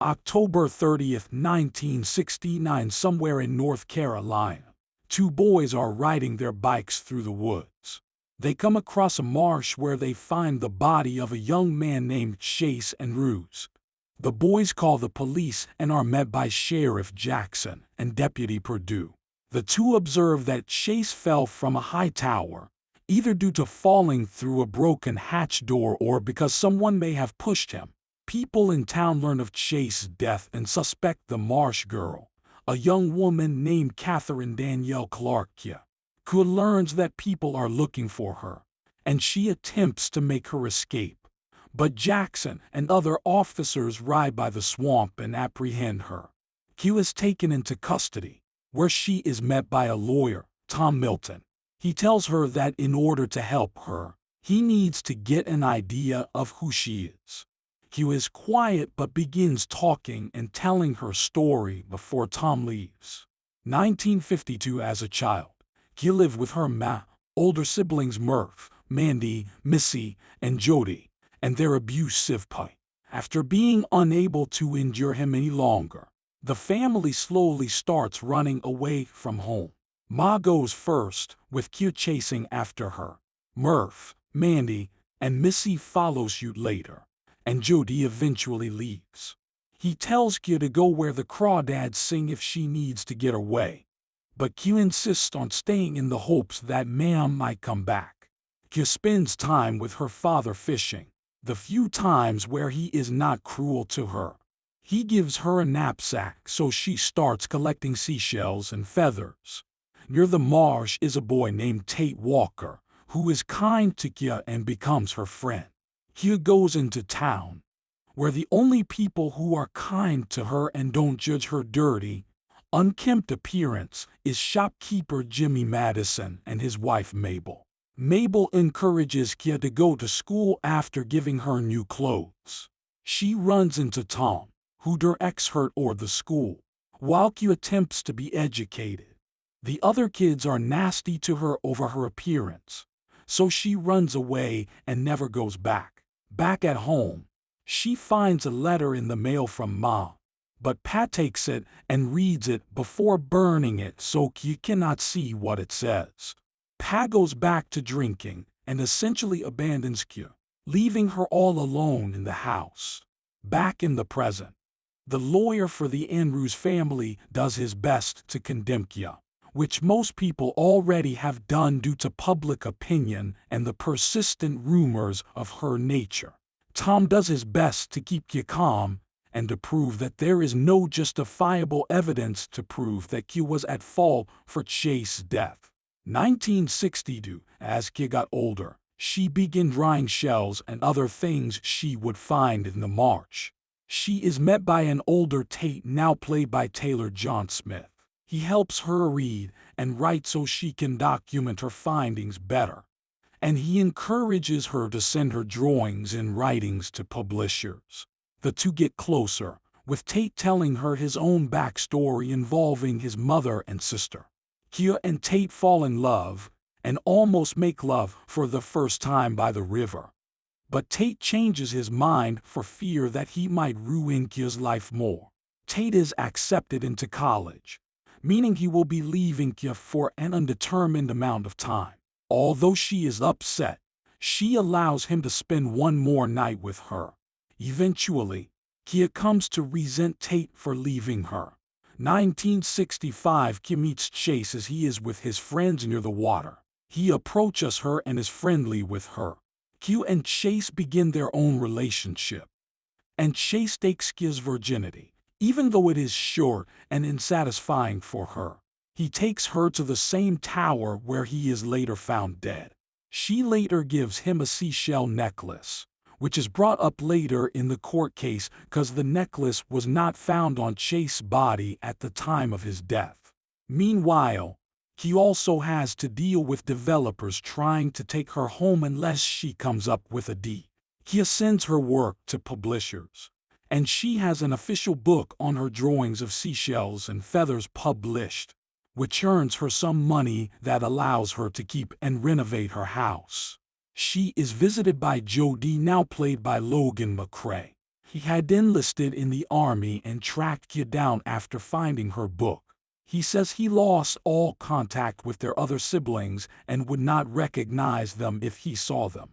October 30th, 1969, somewhere in North Carolina. Two boys are riding their bikes through the woods. They come across a marsh where they find the body of a young man named Chase and Ruse. The boys call the police and are met by Sheriff Jackson and Deputy Perdue. The two observe that Chase fell from a high tower, either due to falling through a broken hatch door or because someone may have pushed him. People in town learn of Chase's death and suspect the Marsh girl, a young woman named Catherine Danielle Clark, who learns that people are looking for her, and she attempts to make her escape. But Jackson and other officers ride by the swamp and apprehend her. Q is taken into custody, where she is met by a lawyer, Tom Milton. He tells her that in order to help her, he needs to get an idea of who she is. Q is quiet but begins talking and telling her story before Tom leaves. 1952. As a child, Q lived with her older siblings Murph, Mandy, Missy, and Jody, and their abusive parent. After being unable to endure him any longer, the family slowly starts running away from home. Ma goes first, with Q chasing after her. Murph, Mandy, and Missy follow suit later, and Jody eventually leaves. He tells Q to go where the crawdads sing if she needs to get away, but Q insists on staying in the hopes that Ma'am might come back. Q spends time with her father fishing, the few times where he is not cruel to her. He gives her a knapsack, so she starts collecting seashells and feathers. Near the marsh is a boy named Tate Walker, who is kind to Kia and becomes her friend. Kia goes into town, where the only people who are kind to her and don't judge her dirty, unkempt appearance is shopkeeper Jimmy Madison and his wife Mabel. Mabel encourages Kia to go to school after giving her new clothes. She runs into Tom, who directs her toward the school, while Kia attempts to be educated. The other kids are nasty to her over her appearance, so she runs away and never goes back. Back at home, she finds a letter in the mail from Ma, but Pat takes it and reads it before burning it so Kia cannot see what it says. Pat goes back to drinking and essentially abandons Kia, leaving her all alone in the house. Back in the present, the lawyer for the Andrews family does his best to condemn Kia, which most people already have done due to public opinion and the persistent rumors of her nature. Tom does his best to keep Kia calm and to prove that there is no justifiable evidence to prove that Kia was at fault for Chase's death. 1962. As Kia got older, she began drying shells and other things she would find in the marsh. She is met by an older Tate, now played by Taylor John Smith. He helps her read and write so she can document her findings better, and he encourages her to send her drawings and writings to publishers. The two get closer, with Tate telling her his own backstory involving his mother and sister. Kia and Tate fall in love and almost make love for the first time by the river. But Tate changes his mind for fear that he might ruin Kia's life more. Tate is accepted into college, meaning he will be leaving Kia for an undetermined amount of time. Although she is upset, she allows him to spend one more night with her. Eventually, Kia comes to resent Tate for leaving her. 1965. Kia meets Chase as he is with his friends near the water. He approaches her and is friendly with her. Kia and Chase begin their own relationship, and Chase takes Kia's virginity, even though it is short and unsatisfying for her. He takes her to the same tower where he is later found dead. She later gives him a seashell necklace, which is brought up later in the court case because the necklace was not found on Chase's body at the time of his death. Meanwhile, he also has to deal with developers trying to take her home unless she comes up with a deed. He sends her work to publishers, and she has an official book on her drawings of seashells and feathers published, which earns her some money that allows her to keep and renovate her house. She is visited by Jody, now played by Logan McCrae. He had enlisted in the army and tracked Kia down after finding her book. He says he lost all contact with their other siblings and would not recognize them if he saw them.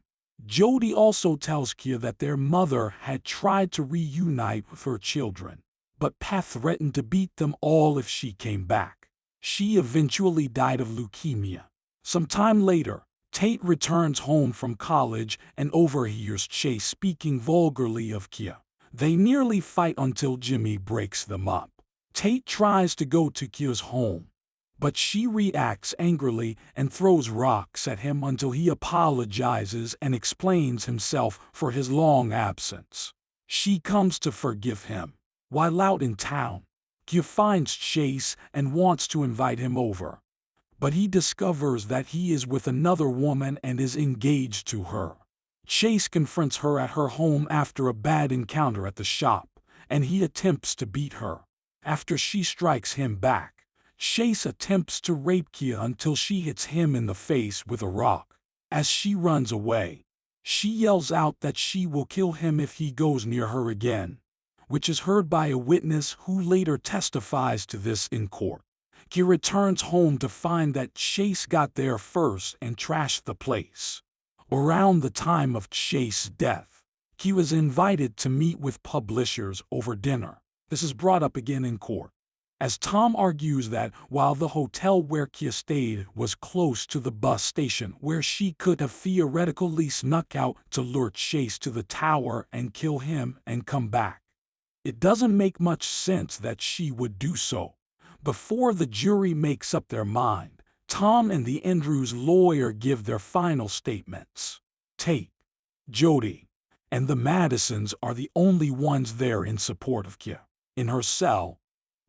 Jody also tells Kia that their mother had tried to reunite with her children, but Pat threatened to beat them all if she came back. She eventually died of leukemia. Some time later, Tate returns home from college and overhears Chase speaking vulgarly of Kia. They nearly fight until Jimmy breaks them up. Tate tries to go to Kia's home, but she reacts angrily and throws rocks at him until he apologizes and explains himself for his long absence. She comes to forgive him. While out in town, Kia finds Chase and wants to invite him over, but he discovers that he is with another woman and is engaged to her. Chase confronts her at her home after a bad encounter at the shop, and he attempts to beat her. After she strikes him back, Chase attempts to rape Kia until she hits him in the face with a rock. As she runs away, she yells out that she will kill him if he goes near her again, which is heard by a witness who later testifies to this in court. Kia returns home to find that Chase got there first and trashed the place. Around the time of Chase's death, Kia was invited to meet with publishers over dinner. This is brought up again in court, as Tom argues that while the hotel where Kia stayed was close to the bus station where she could have theoretically snuck out to lure Chase to the tower and kill him and come back, it doesn't make much sense that she would do so. Before the jury makes up their mind, Tom and the Andrews lawyer give their final statements. Tate, Jody, and the Madisons are the only ones there in support of Kia. In her cell,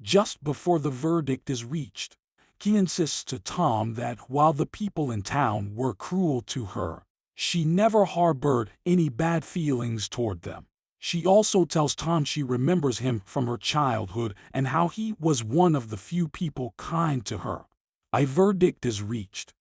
just before the verdict is reached, Kia insists to Tom that while the people in town were cruel to her, she never harbored any bad feelings toward them. She also tells Tom she remembers him from her childhood and how he was one of the few people kind to her. A verdict is reached,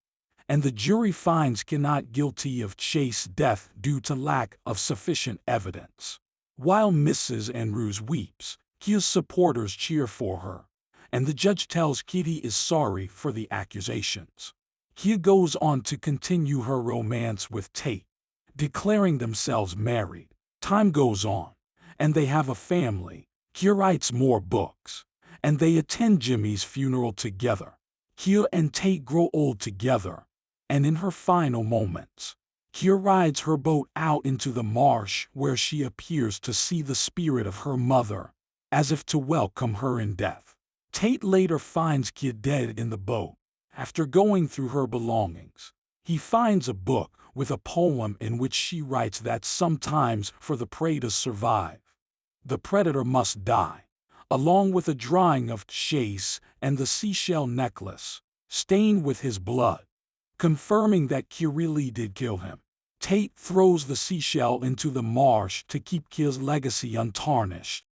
and the jury finds Kia not guilty of Chase's death due to lack of sufficient evidence. While Mrs. Andrews weeps, Kia's supporters cheer for her, and the judge tells Kia he is sorry for the accusations. Kia goes on to continue her romance with Tate, declaring themselves married. Time goes on, and they have a family. Kia writes more books, and they attend Jimmy's funeral together. Kia and Tate grow old together, and in her final moments, Kia rides her boat out into the marsh where she appears to see the spirit of her mother, as if to welcome her in death. Tate later finds Kia dead in the boat. After going through her belongings, he finds a book with a poem in which she writes that sometimes for the prey to survive, the predator must die, along with a drawing of Chase and the seashell necklace, stained with his blood, confirming that Kia really did kill him. Tate throws the seashell into the marsh to keep Kia's legacy untarnished.